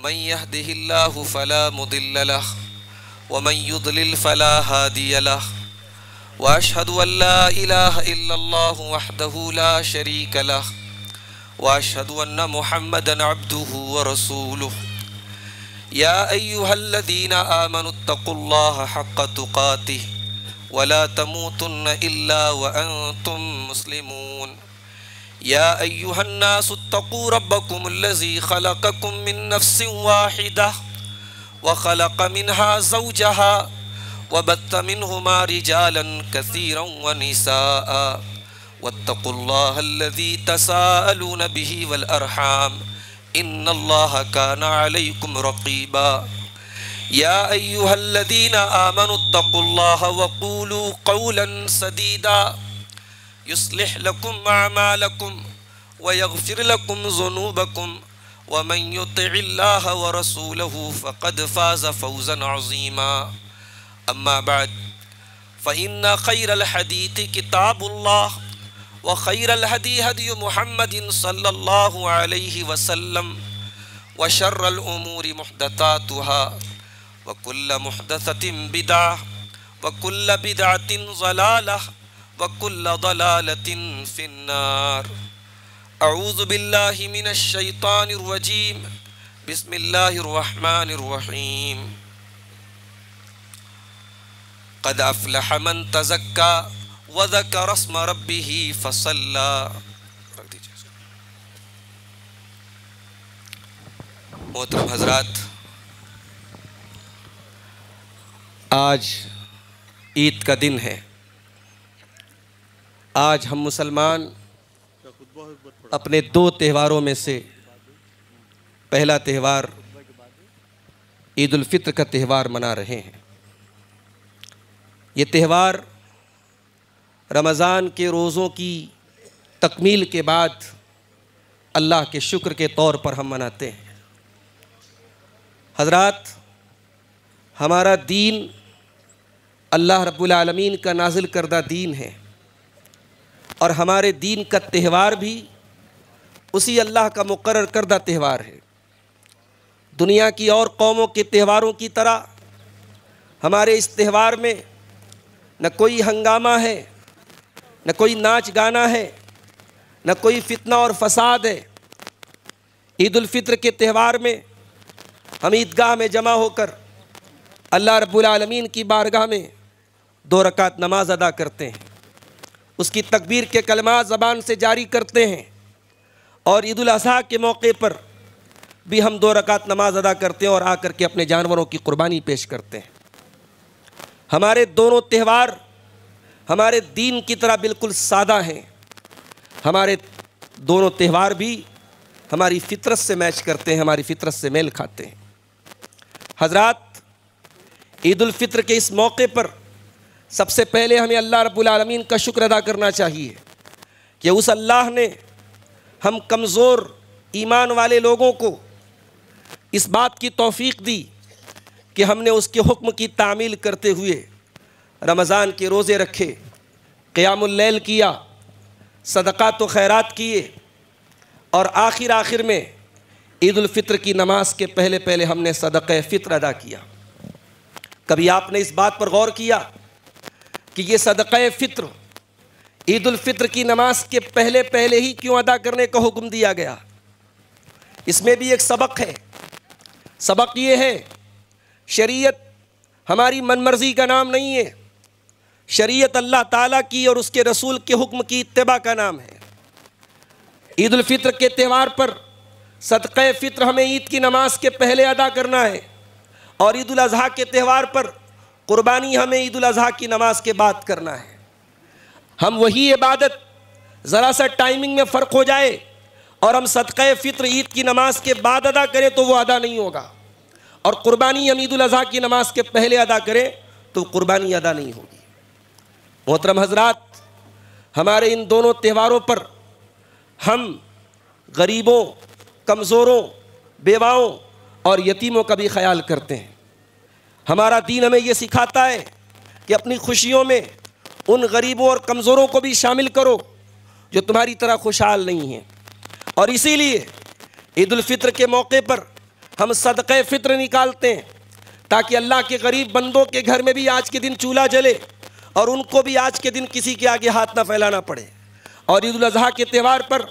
मन यहदिहिल्लाहु फला मुदिल्ल लह व मन युद्लिल फला हादिय लह व अशहदु अन ला इलाहा इल्लल्लाहु वहदहु ला शरीक लह व अशहदु अन्न मुहम्मदन अब्दुहु व रसूलुहु या अय्युहल्लज़ीना आमनुत्तक़ुल्लाहा हक़्क़ तुक़ातिह व ला तमूतुन्न इल्ला व अंतुम मुस्लिमून या अय्युहन्नासुत्तक़ू रब्बकुमुल्लज़ी ख़लक़कुम मिन नफ्सिन वाहिदह व ख़लक़ मिनहा ज़ौजहा व बत्थ मिनहुमा रिजालन कसीरन व निसाअ वत्तक़ुल्लाहल्लज़ी तसाअलून बिही वल अरहाम इन्नल्लाहा काना अलैकुम रक़ीबा या अय्युहल्लज़ीना आमनुत्तक़ुल्लाहा व क़ूलू क़ौलन सदीदा युस्लिह लकुम अअमालकुम व यग़फिर लकुम ज़ुनूबकुम व मन युतिइल्लाह व रसूलहु फ़क़द फ़ाज़ फ़ौज़न अज़ीमा अम्मा बअद फ़इन्न ख़ैरल हदीथि किताबुल्लाह व ख़ैरल हदी हदी मुहम्मदिन सल्लल्लाहु अलैहि वसल्लम व शर्रल उमूरि मुहदसातुहा व कुल्ल मुहदसतिन बिदअह व कुल्ल बिदअतिन ज़लालह व कुल्ल ज़लालतिन फ़िन्नार अऊज़ु बिल्लाहि मिनश शैतानिर रजीम बिस्मिल्लाहिर रहमानिर रहीम क़द अफ़लह मन तज़क्का व ज़करा अस्म रब्बिही फ़सल्ला। मोहतरम हज़रात, आज ईद का दिन है। आज हम मुसलमान अपने दो त्योहारों में से पहला त्यौहार ईद उल फित्र का त्यौहार मना रहे हैं। ये त्यौहार रमज़ान के रोज़ों की तकमील के बाद अल्लाह के शुक्र के तौर पर हम मनाते हैं। हज़रात, हमारा दीन अल्लाह रब्बुल आलमीन का नाजिल करदा दीन है और हमारे दीन का त्यौहार भी उसी अल्लाह का मुकर्रर करदा त्यौहार है। दुनिया की और कौमों के त्यौहारों की तरह हमारे इस त्यौहार में न कोई हंगामा है, न कोई नाच गाना है, न कोई फितना और फसाद है। ईद उल फित्र के त्यौहार में हम ईदगाह में जमा होकर अल्लाह रब्बुल आलमीन की बारगाह में 2 रकात नमाज अदा करते हैं, उसकी तकबीर के कलमात ज़बान से जारी करते हैं और ईद उल अज़हा के मौके पर भी हम 2 रकात नमाज अदा करते हैं और आकर के अपने जानवरों की कुर्बानी पेश करते हैं। हमारे दोनों त्यौहार हमारे दीन की तरह बिल्कुल सादा हैं। हमारे दोनों त्यौहार भी हमारी फितरत से मैच करते हैं, हमारी फितरत से मेल खाते हैं। हज़रात, ईद उल फित्र के इस मौके पर सबसे पहले हमें अल्लाह रब्बुल आलमीन का शुक्र अदा करना चाहिए कि उस अल्लाह ने हम कमज़ोर ईमान वाले लोगों को इस बात की तौफ़ीक़ दी कि हमने उसके हुक्म की तामील करते हुए रमज़ान के रोज़े रखे, क़ियामुल लैल किया, सदक़ात व खैरात किए और आखिर में ईद उल फित्र की नमाज के पहले पहले हमने सदक़े फ़ित्र अदा किया। कभी आपने इस बात पर गौर किया कि ये सदक़े फ़ित्र ईद उल फित्र की नमाज के पहले पहले ही क्यों अदा करने का हुक्म दिया गया? इसमें भी एक सबक है। सबक ये है, शरीयत हमारी मनमर्जी का नाम नहीं है। शरीयत अल्लाह ताला की और उसके रसूल के हुक्म की इत्तिबा का नाम है। ईद उल फित्र के त्यौहार पर सदक़े फ़ित्र हमें ईद की नमाज के पहले अदा करना है और ईद उल अज़हा के त्यौहार पर कुर्बानी हमें ईद उल अज़हा की नमाज के बाद करना है। हम वही इबादत ज़रा सा टाइमिंग में फ़र्क हो जाए और हम सदक़े फ़ित्र ईद की नमाज के बाद अदा करें तो वो अदा नहीं होगा, और कुर्बानी हम ईद उल अज़हा की नमाज के पहले अदा करें तो कुर्बानी अदा नहीं होगी। मोहतरम हज़रात, हमारे इन दोनों त्यौहारों पर हम गरीबों, कमज़ोरों, बेवाओं और यतीमों का भी ख्याल करते हैं। हमारा दीन हमें ये सिखाता है कि अपनी खुशियों में उन गरीबों और कमज़ोरों को भी शामिल करो जो तुम्हारी तरह खुशहाल नहीं हैं। और इसीलिए ईद उल फित्र के मौके पर हम सदक़े फ़ित्र निकालते हैं ताकि अल्लाह के गरीब बंदों के घर में भी आज के दिन चूल्हा जले और उनको भी आज के दिन किसी के आगे हाथ ना फैलाना पड़े। और ईद उल अज़हा के त्यौहार पर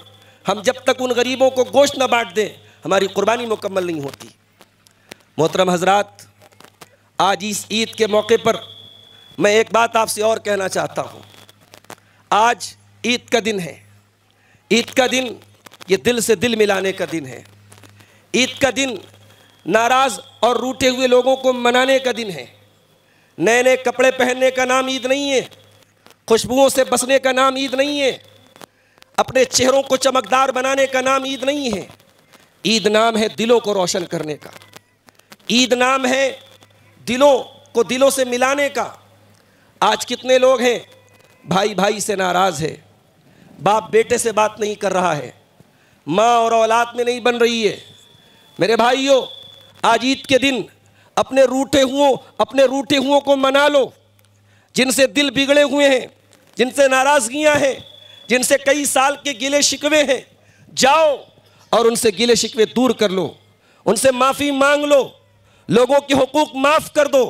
हम जब तक उन गरीबों को गोश्त न बांट दें हमारी कुर्बानी मुकम्मल नहीं होती। मोहतरम हज़रात, आज इस ईद के मौके पर मैं एक बात आपसे और कहना चाहता हूँ। आज ईद का दिन है। ईद का दिन ये दिल से दिल मिलाने का दिन है। ईद का दिन नाराज़ और रूठे हुए लोगों को मनाने का दिन है। नए नए कपड़े पहनने का नाम ईद नहीं है। खुशबुओं से बसने का नाम ईद नहीं है। अपने चेहरों को चमकदार बनाने का नाम ईद नहीं है। ईद नाम है दिलों को रोशन करने का। ईद नाम है दिलों को दिलों से मिलाने का। आज कितने लोग हैं भाई भाई से नाराज़ है, बाप बेटे से बात नहीं कर रहा है, माँ और औलाद में नहीं बन रही है। मेरे भाइयों, आज ईद के दिन अपने रूठे हुओं को मना लो। जिनसे दिल बिगड़े हुए हैं, जिनसे नाराज़गियाँ हैं, जिनसे कई साल के गिले शिकवे हैं, जाओ और उनसे गिले शिकवे दूर कर लो, उनसे माफ़ी मांग लो, लोगों के हुकूक माफ़ कर दो।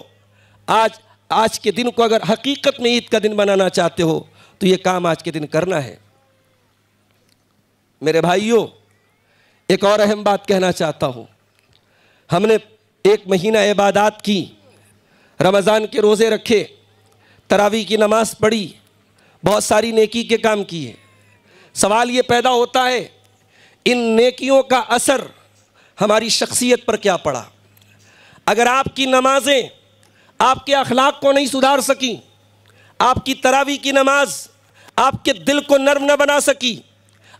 आज के दिन को अगर हकीकत में ईद का दिन बनाना चाहते हो तो ये काम आज के दिन करना है। मेरे भाइयों, एक और अहम बात कहना चाहता हूँ। हमने एक महीना इबादत की, रमज़ान के रोज़े रखे, तरावी की नमाज़ पढ़ी, बहुत सारी नेकी के काम किए। सवाल ये पैदा होता है इन नेकियों का असर हमारी शख्सियत पर क्या पड़ा। अगर आपकी नमाजें आपके अखलाक को नहीं सुधार सकी, आपकी तरावी की नमाज आपके दिल को नर्म न बना सकी,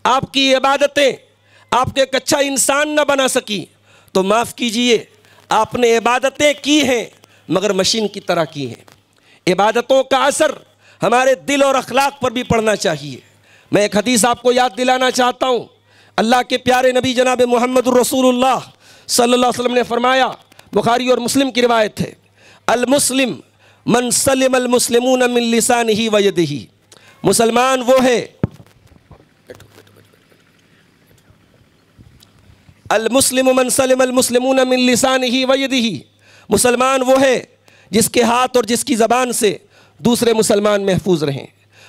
आपकी इबादतें आपके एक अच्छा इंसान न बना सकी, तो माफ़ कीजिए, आपने इबादतें की हैं मगर मशीन की तरह की हैं। इबादतों का असर हमारे दिल और अखलाक पर भी पड़ना चाहिए। मैं एक हदीस आपको याद दिलाना चाहता हूँ। अल्लाह के प्यारे नबी जनाब मुहम्मदुर रसूलुल्लाह सल्लल्लाहु अलैहि वसल्लम ने फरमाया, बुखारी और मुस्लिम की रिवायत है, अल मुस्लिम मन सलिम अल मुस्लिमून मिन लिसानिही व यदिही। मुसलमान वो है, अल मुस्लिम मन सलिम अल मुस्लिमून मिन लिसानिही व यदिही। मुसलमान वो है जिसके हाथ और जिसकी ज़बान से दूसरे मुसलमान महफूज रहें।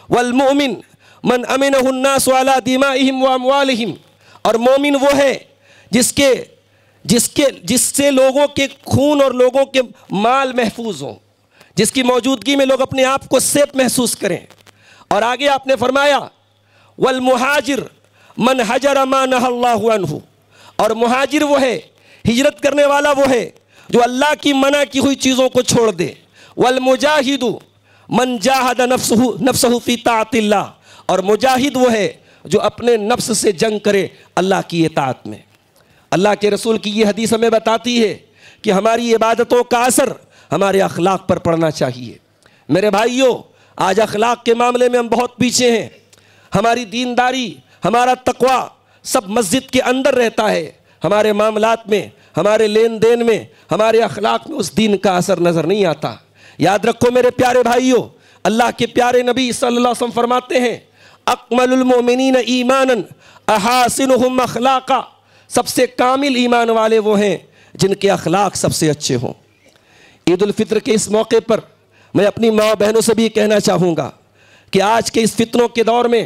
वल मोमिन मन अमिनहु अन्नास अला दिमाइहिम व अमवालिहिम। और मोमिन वो है जिससे लोगों के खून और लोगों के माल महफूज हों, जिसकी मौजूदगी में लोग अपने आप को सेफ महसूस करें। और आगे आपने फरमाया, वल मुहाजिर मन हजर मा नहल्लाहु अन्हु। और मुहाजिर वो है, हिजरत करने वाला वो है जो अल्लाह की मना की हुई चीज़ों को छोड़ दे। वल मुजाहिदु मन जाहद नफ्सहु फी ताअतिल्लाह। और मुजाहिद वो है जो अपने नफ्स से जंग करे अल्लाह की इताअत में। अल्लाह के रसूल की ये हदीस हमें बताती है कि हमारी इबादतों का असर हमारे अखलाक पर पड़ना चाहिए। मेरे भाइयों, आज अखलाक के मामले में हम बहुत पीछे हैं। हमारी दीनदारी, हमारा तकवा सब मस्जिद के अंदर रहता है। हमारे मामलात में, हमारे लेन देन में, हमारे अखलाक में उस दीन का असर नज़र नहीं आता। याद रखो मेरे प्यारे भाइयों, अल्लाह के प्यारे नबी सल्लल्लाहु अलैहि वसल्लम फरमाते हैं, अकमलुल मोमिनीन ईमानन अहासिनुहुम अखलाका। सबसे कामिल ईमान वाले वो हैं जिनके अखलाक सबसे अच्छे हों। ईद उल फित्र के इस मौके पर मैं अपनी माँ बहनों से भी कहना चाहूँगा कि आज के इस फितनों के दौर में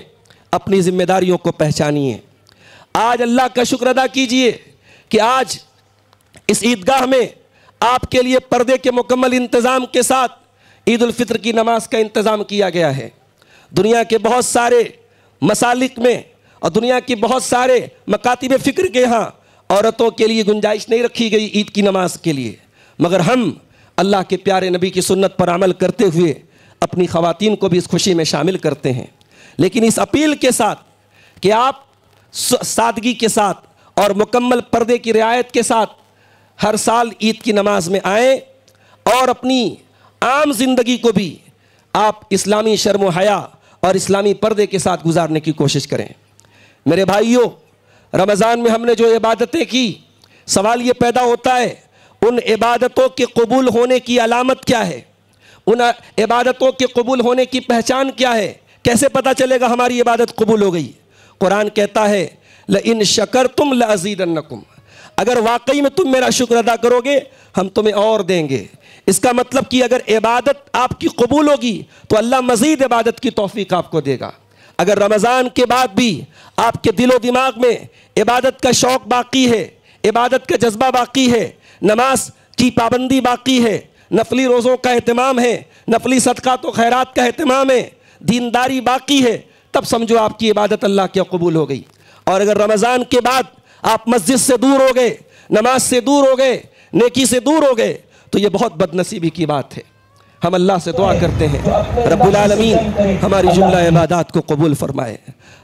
अपनी जिम्मेदारियों को पहचानिए। आज अल्लाह का शुक्र अदा कीजिए कि आज इस ईदगाह में आपके लिए पर्दे के मुकम्मल इंतज़ाम के साथ ईद उल फित्र की नमाज का इंतज़ाम किया गया है। दुनिया के बहुत सारे मसालिक में और दुनिया के बहुत सारे मकातिब फ़िक्र के यहाँ औरतों के लिए गुंजाइश नहीं रखी गई ईद की नमाज के लिए, मगर हम अल्लाह के प्यारे नबी की सुन्नत पर अमल करते हुए अपनी ख़वातीन को भी इस खुशी में शामिल करते हैं। लेकिन इस अपील के साथ कि आप सादगी के साथ और मुकम्मल पर्दे की रियायत के साथ हर साल ईद की नमाज में आएँ और अपनी आम ज़िंदगी को भी आप इस्लामी शर्म हया और इस्लामी पर्दे के साथ गुजारने की कोशिश करें। मेरे भाइयों, रमज़ान में हमने जो इबादतें की, सवाल ये पैदा होता है उन इबादतों के कबूल होने की अलामत क्या है, उन इबादतों के कबूल होने की पहचान क्या है, कैसे पता चलेगा हमारी इबादत कबूल हो गई। कुरान कहता है, ल इन शकरतुम ल अज़ीदन्नकुम। अगर वाकई में तुम मेरा शुक्र अदा करोगे हम तुम्हें और देंगे। इसका मतलब कि अगर इबादत आपकी कबूल होगी तो अल्लाह मज़ीद इबादत की तौफीक आपको देगा। अगर रमज़ान के बाद भी आपके दिलो दिमाग में इबादत का शौक़ बाकी है, इबादत का जज्बा बाकी है, नमाज की पाबंदी बाकी है, नफली रोज़ों का एहतमाम है, नफली सदक़ात व खैरात का एहतमाम है, दीनदारी बाकी है, तब समझो आपकी इबादत अल्लाह की कबूल हो गई। और अगर रमज़ान के बाद आप मस्जिद से दूर हो गए, नमाज से दूर हो गए, नेकी से दूर हो गए, तो ये बहुत बदनसीबी की बात है। हम अल्लाह से दुआ करते हैं रब्बुल आलमीन हमारी जुमला इबादत को कबूल फरमाए।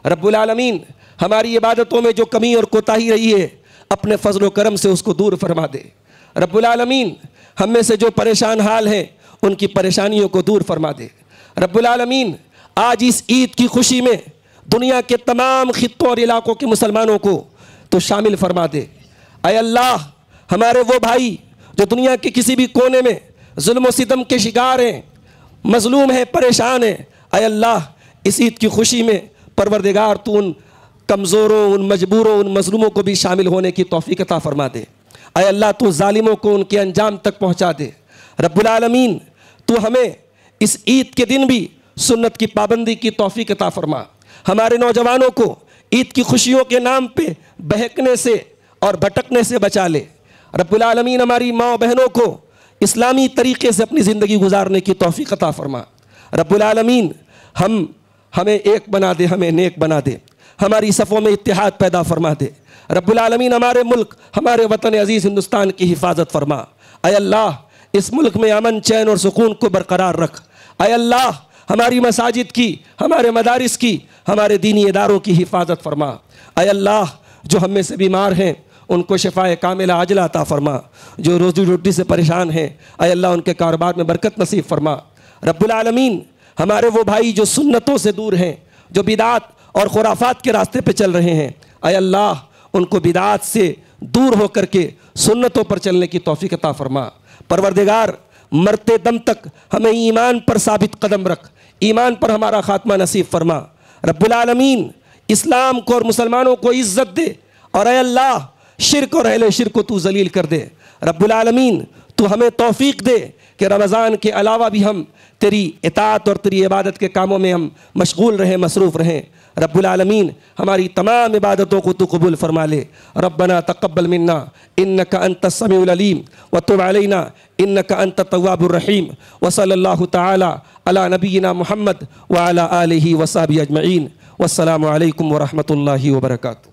रब्बुल आलमीन हमारी इबादतों में जो कमी और कोताही रही है अपने फजल व करम से उसको दूर फरमा दे। रब्बुल आलमीन हम में से जो परेशान हाल हैं उनकी परेशानियों को दूर फरमा दे। रब्बुल आलमीन आज इस ईद की खुशी में दुनिया के तमाम खित्तों और इलाकों के मुसलमानों को तो शामिल फरमा दे। ऐ अल्लाह, हमारे वो भाई जो दुनिया के किसी भी कोने में जुल्म व सितम के शिकार हैं, मजलूम हैं, परेशान हैं, ऐ अल्लाह इस ईद की खुशी में परवरदिगार तू उन कमज़ोरों, उन मजबूरों, उन मजलूमों को भी शामिल होने की तौफीक अता फरमा दे। ऐ अल्लाह तू जालिमों को उनके अंजाम तक पहुँचा दे। रब्बुल आलमीन तू हमें इस ईद के दिन भी सुन्नत की पाबंदी की तौफीक अता फरमा। हमारे नौजवानों को ईद की खुशियों के नाम पे बहकने से और भटकने से बचा ले। रब्बुल आलमीन हमारी माँ बहनों को इस्लामी तरीक़े से अपनी ज़िंदगी गुजारने की तौफीक अता फरमा। रब्बुल आलमीन हमें एक बना दे, हमें नेक बना दे, हमारी सफ़ों में इत्तेहाद पैदा फरमा दे। रब्बुल आलमीन हमारे मुल्क, हमारे वतन अज़ीज़ हिंदुस्तान की हिफाजत फरमा। ऐ अल्लाह इस मुल्क में अमन, चैन और सुकून को बरकरार रख। ऐ अल्लाह हमारी मसाजिद की, हमारे मदारिस की, हमारे दीनी इदारों की हिफाजत फरमा। ऐ अल्लाह जो हम में से बीमार हैं उनको शिफाए कामिला आजिला अता फरमा। जो रोज़ी रोटी से परेशान हैं ऐ अल्लाह उनके कारोबार में बरकत नसीब फरमा। रब्बुल आलमीन हमारे वो भाई जो सुन्नतों से दूर हैं, जो बिदात और खुराफात के रास्ते पे चल रहे हैं, ऐ अल्लाह उनको बिदात से दूर होकर के सुन्नतों पर चलने की तौफीक अता फरमा। परवरदिगार मरते दम तक हमें ईमान पर साबित कदम रख, ईमान पर हमारा खात्मा नसीब फरमा। रब्बुल आलमीन इस्लाम को और मुसलमानों को इज़्ज़त दे और ऐ अल्लाह शिर्क और अहले शिर्क को तू जलील कर दे। रब्बुल आलमीन तू हमें तौफीक दे कि रमज़ान के अलावा भी हम तेरी इताअत और तेरी इबादत के कामों में हम मशगूल रहें, मसरूफ़ रहें। रब्बुल आलमीन हमारी तमाम इबादतों को तू कबूल फरमा ले। रब्बना तक़ब्बल मिन्ना इन्नका अंतस समीउल अलीम व तुब अलैना इन्नका अंतत तव्वाबुर रहीम व सल्लल्लाहु तआला अला नबिय्यिना मुहम्मद व अला आलिहि व सहबिहि अजमईन। वस्सलामु अलैकुम व रहमतुल्लाहि व बरकातुहू।